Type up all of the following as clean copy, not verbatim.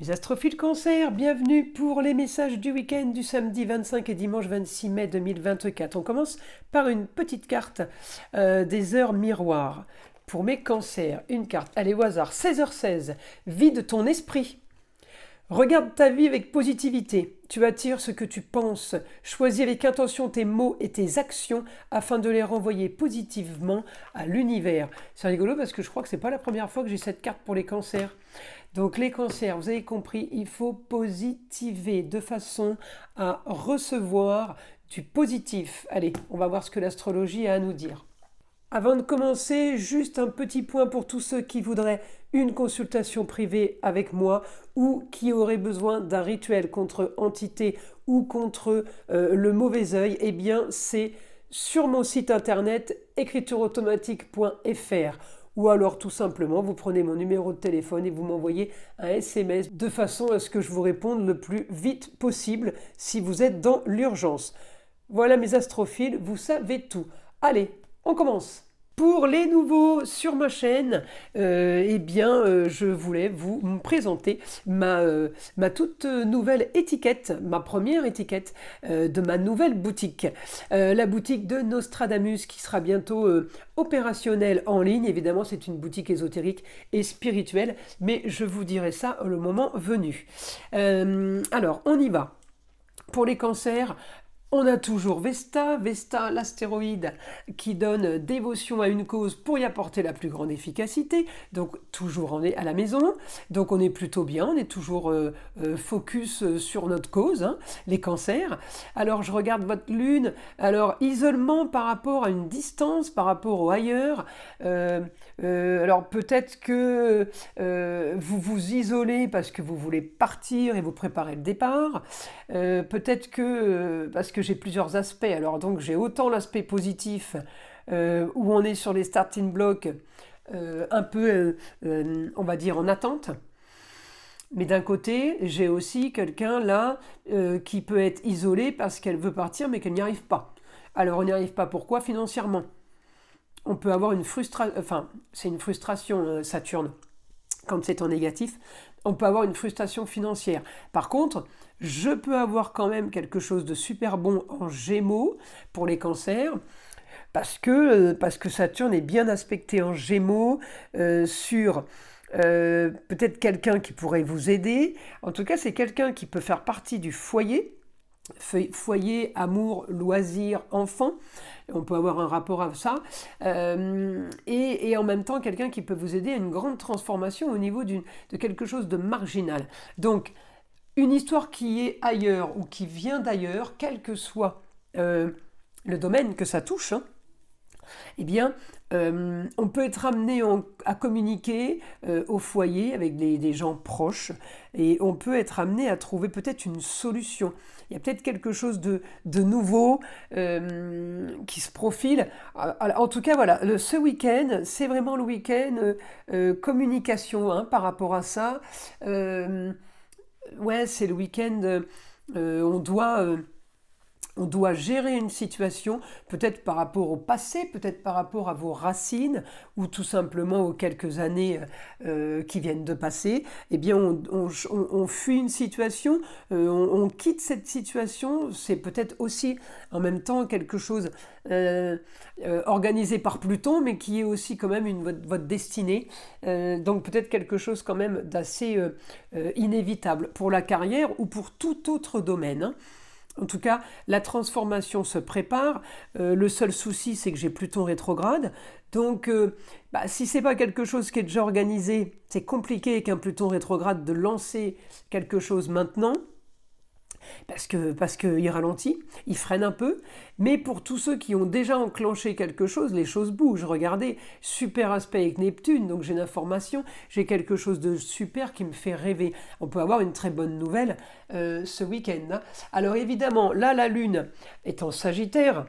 Mes astrophiles cancer, bienvenue pour les messages du week-end du samedi 25 et dimanche 26 mai 2024. On commence par une petite carte des heures miroirs. Pour mes cancers, une carte, allez au hasard, 16h16, vide ton esprit. Regarde ta vie avec positivité. Tu attires ce que tu penses. Choisis avec intention tes mots et tes actions afin de les renvoyer positivement à l'univers. C'est rigolo parce que je crois que c'est pas la première fois que j'ai cette carte pour les cancers. Donc les cancers, vous avez compris, il faut positiver de façon à recevoir du positif. Allez, on va voir ce que l'astrologie a à nous dire. Avant de commencer, juste un petit point pour tous ceux qui voudraient une consultation privée avec moi ou qui auraient besoin d'un rituel contre entité ou contre le mauvais œil. Eh bien, c'est sur mon site internet écritureautomatique.fr. Ou alors tout simplement, vous prenez mon numéro de téléphone et vous m'envoyez un SMS de façon à ce que je vous réponde le plus vite possible si vous êtes dans l'urgence. Voilà mes astrophiles, vous savez tout. Allez, on commence. Pour les nouveaux sur ma chaîne, je voulais vous présenter ma toute nouvelle étiquette, ma première étiquette de ma nouvelle boutique. La boutique de Nostradamus qui sera bientôt opérationnelle en ligne. Évidemment, c'est une boutique ésotérique et spirituelle, mais je vous dirai ça le moment venu. Alors, on y va. Pour les cancers, on a toujours Vesta, l'astéroïde qui donne dévotion à une cause pour y apporter la plus grande efficacité, donc toujours à la maison, donc on est plutôt bien, on est toujours focus sur notre cause, hein, les cancers. Alors je regarde votre lune, alors isolement par rapport à une distance, par rapport au ailleurs, alors peut-être que vous vous isolez parce que vous voulez partir et vous préparez le départ, peut-être que parce que j'ai plusieurs aspects, alors donc j'ai autant l'aspect positif où on est sur les starting blocks un peu on va dire en attente, mais d'un côté j'ai aussi quelqu'un là qui peut être isolé parce qu'elle veut partir mais qu'elle n'y arrive pas. Alors on n'y arrive pas pourquoi? Financièrement. On peut avoir une frustration, enfin c'est une frustration Saturne quand c'est en négatif, on peut avoir une frustration financière. Par contre, je peux avoir quand même quelque chose de super bon en Gémeaux pour les cancers, parce que Saturne est bien aspecté en Gémeaux sur peut-être quelqu'un qui pourrait vous aider. En tout cas, c'est quelqu'un qui peut faire partie du foyer, amour, loisir, enfant. On peut avoir un rapport à ça. Et en même temps, quelqu'un qui peut vous aider à une grande transformation au niveau de quelque chose de marginal. Donc, une histoire qui est ailleurs ou qui vient d'ailleurs, quel que soit le domaine que ça touche, hein, eh bien, on peut être amené à communiquer au foyer avec des gens proches et on peut être amené à trouver peut-être une solution. Il y a peut-être quelque chose de nouveau qui se profile. Alors, en tout cas, voilà, ce week-end, c'est vraiment le week-end communication hein, par rapport à ça. Ouais, c'est le week-end, on doit gérer une situation, peut-être par rapport au passé, peut-être par rapport à vos racines, ou tout simplement aux quelques années qui viennent de passer. Eh bien, on fuit une situation, on quitte cette situation. C'est peut-être aussi en même temps quelque chose organisé par Pluton, mais qui est aussi quand même votre destinée. Donc peut-être quelque chose quand même d'assez inévitable pour la carrière ou pour tout autre domaine, hein. En tout cas, la transformation se prépare. Le seul souci, c'est que j'ai Pluton rétrograde. Donc, si ce n'est pas quelque chose qui est déjà organisé, c'est compliqué avec un Pluton rétrograde de lancer quelque chose maintenant. Parce qu'il ralentit, il freine un peu. Mais pour tous ceux qui ont déjà enclenché quelque chose, les choses bougent. Regardez, super aspect avec Neptune, donc j'ai l'information, j'ai quelque chose de super qui me fait rêver. On peut avoir une très bonne nouvelle ce week-end, hein. Alors évidemment, là, la Lune est en Sagittaire.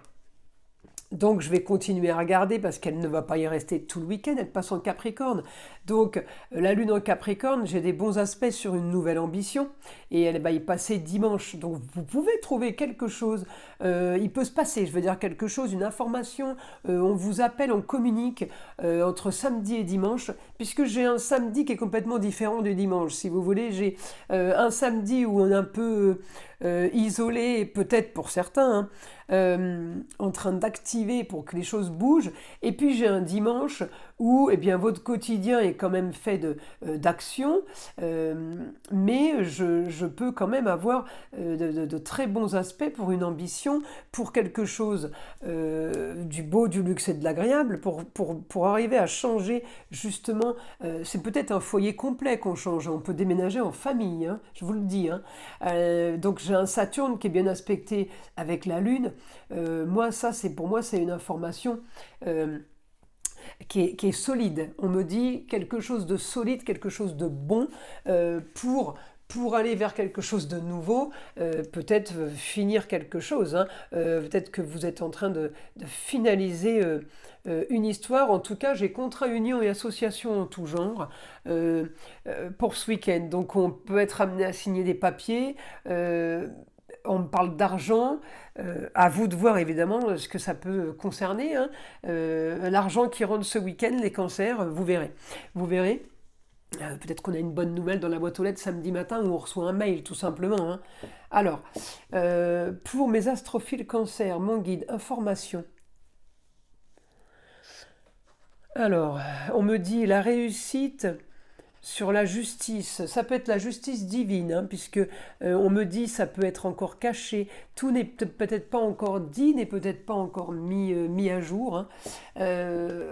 Donc je vais continuer à regarder parce qu'elle ne va pas y rester tout le week-end, elle passe en Capricorne. Donc la lune en Capricorne, j'ai des bons aspects sur une nouvelle ambition et elle va y passer dimanche. Donc vous pouvez trouver quelque chose, il peut se passer, je veux dire quelque chose, une information, on vous appelle, on communique entre samedi et dimanche, puisque j'ai un samedi qui est complètement différent du dimanche. Si vous voulez, j'ai un samedi où on est un peu isolé, peut-être pour certains, hein, en train d'activer pour que les choses bougent. Et puis j'ai un dimanche où eh bien, votre quotidien est quand même fait d'action, mais je peux quand même avoir de très bons aspects pour une ambition, pour quelque chose du beau, du luxe et de l'agréable, pour arriver à changer justement. C'est peut-être un foyer complet qu'on change, on peut déménager en famille, hein, je vous le dis. Hein. Donc j'ai un Saturne qui est bien aspecté avec la Lune. Moi, ça, pour moi, c'est une information qui est solide. On me dit quelque chose de solide, quelque chose de bon pour aller vers quelque chose de nouveau, peut-être finir quelque chose. Hein. Peut-être que vous êtes en train de finaliser une histoire. En tout cas, j'ai contrat, union et association en tout genre pour ce week-end. Donc on peut être amené à signer des papiers. On me parle d'argent, à vous de voir évidemment ce que ça peut concerner. Hein. L'argent qui rentre ce week-end, les cancers, vous verrez. Vous verrez. Peut-être qu'on a une bonne nouvelle dans la boîte aux lettres samedi matin où on reçoit un mail tout simplement. Hein. Alors, pour mes astrophiles cancer, mon guide, information. Alors, on me dit la réussite sur la justice, ça peut être la justice divine, hein, puisque on me dit ça peut être encore caché, tout n'est peut-être pas encore dit, n'est peut-être pas encore mis à jour. Hein.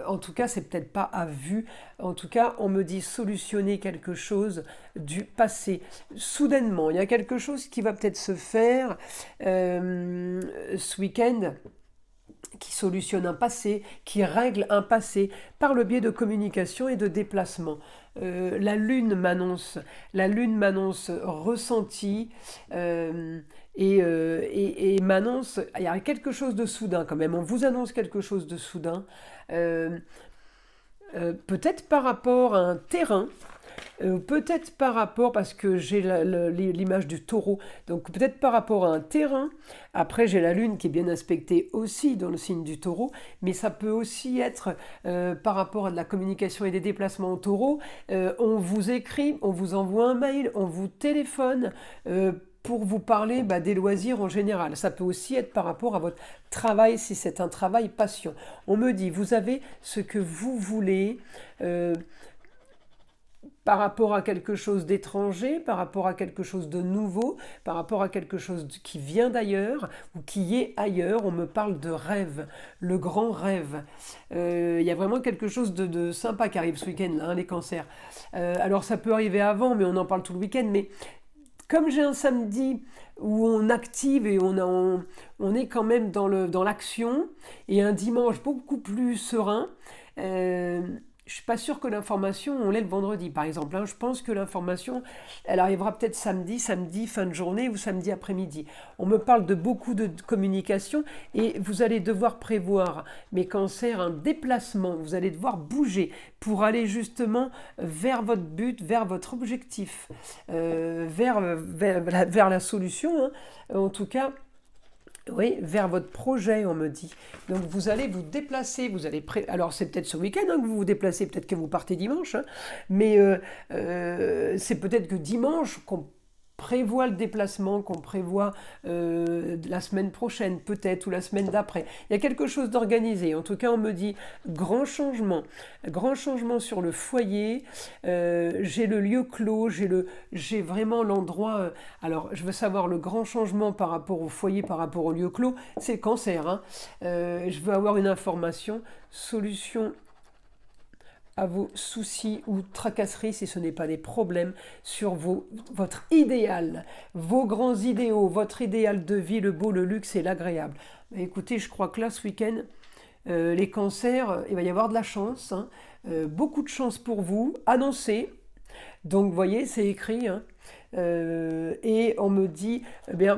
En tout cas, c'est peut-être pas à vue. En tout cas, on me dit solutionner quelque chose du passé. Soudainement, il y a quelque chose qui va peut-être se faire ce week-end, qui solutionne un passé, qui règle un passé par le biais de communication et de déplacement. La lune m'annonce ressenti et m'annonce, il y a quelque chose de soudain quand même, on vous annonce quelque chose de soudain, peut-être par rapport à un terrain, peut-être par rapport, parce que j'ai l'image du taureau, donc peut-être par rapport à un terrain. Après, j'ai la lune qui est bien aspectée aussi dans le signe du taureau, mais ça peut aussi être par rapport à de la communication et des déplacements au taureau. On vous écrit, on vous envoie un mail, on vous téléphone pour vous parler des loisirs en général. Ça peut aussi être par rapport à votre travail, si c'est un travail passion. On me dit, vous avez ce que vous voulez, par rapport à quelque chose d'étranger, par rapport à quelque chose de nouveau, par rapport à quelque chose qui vient d'ailleurs ou qui est ailleurs. On me parle de rêve, le grand rêve. Il y a vraiment quelque chose de sympa qui arrive ce week-end, là, hein, les cancers. Alors ça peut arriver avant, mais on en parle tout le week-end. Mais comme j'ai un samedi où on active et on est quand même dans l'action, et un dimanche beaucoup plus serein, je ne suis pas sûre que l'information, on l'ait le vendredi par exemple. Hein. Je pense que l'information, elle arrivera peut-être samedi fin de journée ou samedi après-midi. On me parle de beaucoup de communication et vous allez devoir prévoir, mes cancers, un déplacement. Vous allez devoir bouger pour aller justement vers votre but, vers votre objectif, vers la solution. Hein. En tout cas, oui, vers votre projet, on me dit. Donc vous allez vous déplacer, alors c'est peut-être ce week-end que vous vous déplacez, peut-être que vous partez dimanche, hein, mais c'est peut-être que dimanche qu'on prévoit le déplacement, qu'on prévoit la semaine prochaine peut-être, ou la semaine d'après. Il y a quelque chose d'organisé. En tout cas, on me dit grand changement sur le foyer. J'ai le lieu clos, j'ai vraiment l'endroit. Alors, je veux savoir le grand changement par rapport au foyer, par rapport au lieu clos. C'est le cancer. Hein. Je veux avoir une information, solution à vos soucis ou tracasseries, si ce n'est pas des problèmes, sur votre idéal, vos grands idéaux, votre idéal de vie, le beau, le luxe et l'agréable. Écoutez, je crois que là, ce week-end, les cancers, il va y avoir de la chance, hein, beaucoup de chance pour vous, annoncée. Donc, vous voyez, c'est écrit, hein. Et on me dit,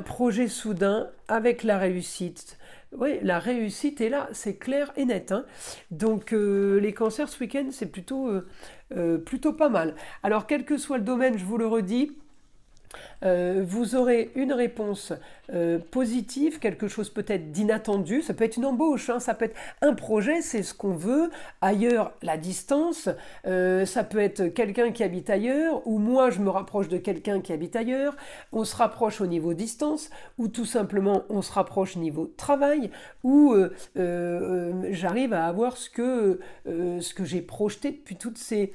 projet soudain avec la réussite. Oui, la réussite est là, c'est clair et net, hein. Donc les cancers ce week-end, c'est plutôt pas mal. Alors quel que soit le domaine, je vous le redis, vous aurez une réponse positive, quelque chose peut-être d'inattendu, ça peut être une embauche, hein, ça peut être un projet, c'est ce qu'on veut, ailleurs la distance, ça peut être quelqu'un qui habite ailleurs, ou moi je me rapproche de quelqu'un qui habite ailleurs, on se rapproche au niveau distance, ou tout simplement on se rapproche au niveau travail, ou j'arrive à avoir ce que j'ai projeté depuis toutes ces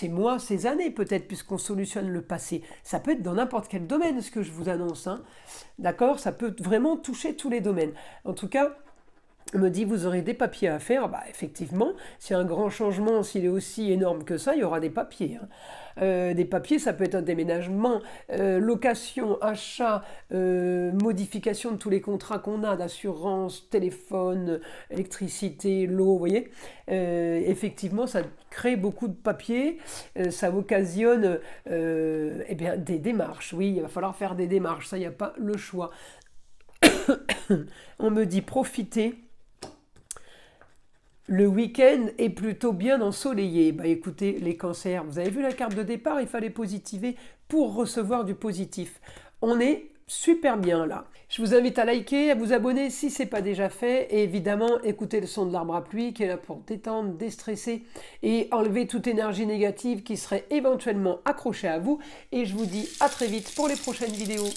mois, ces années peut-être, puisqu'on solutionne le passé. Ça peut être dans n'importe quel domaine ce que je vous annonce, hein. D'accord, ça peut vraiment toucher tous les domaines. En tout cas, on me dit vous aurez des papiers à faire. Bah effectivement, s'il y a un grand changement, s'il est aussi énorme que ça, il y aura des papiers, hein. Des papiers, ça peut être un déménagement, location, achat, modification de tous les contrats qu'on a d'assurance, téléphone, électricité, l'eau, vous voyez. Effectivement, ça crée beaucoup de papiers, ça occasionne eh bien, des démarches. Oui, il va falloir faire des démarches, ça, il n'y a pas le choix. On me dit profitez. Le week-end est plutôt bien ensoleillé. Bah écoutez, les cancers, vous avez vu la carte de départ, il fallait positiver pour recevoir du positif. On est super bien là. Je vous invite à liker, à vous abonner si ce n'est pas déjà fait. Et évidemment, écoutez le son de l'arbre à pluie qui est là pour détendre, déstresser et enlever toute énergie négative qui serait éventuellement accrochée à vous. Et je vous dis à très vite pour les prochaines vidéos.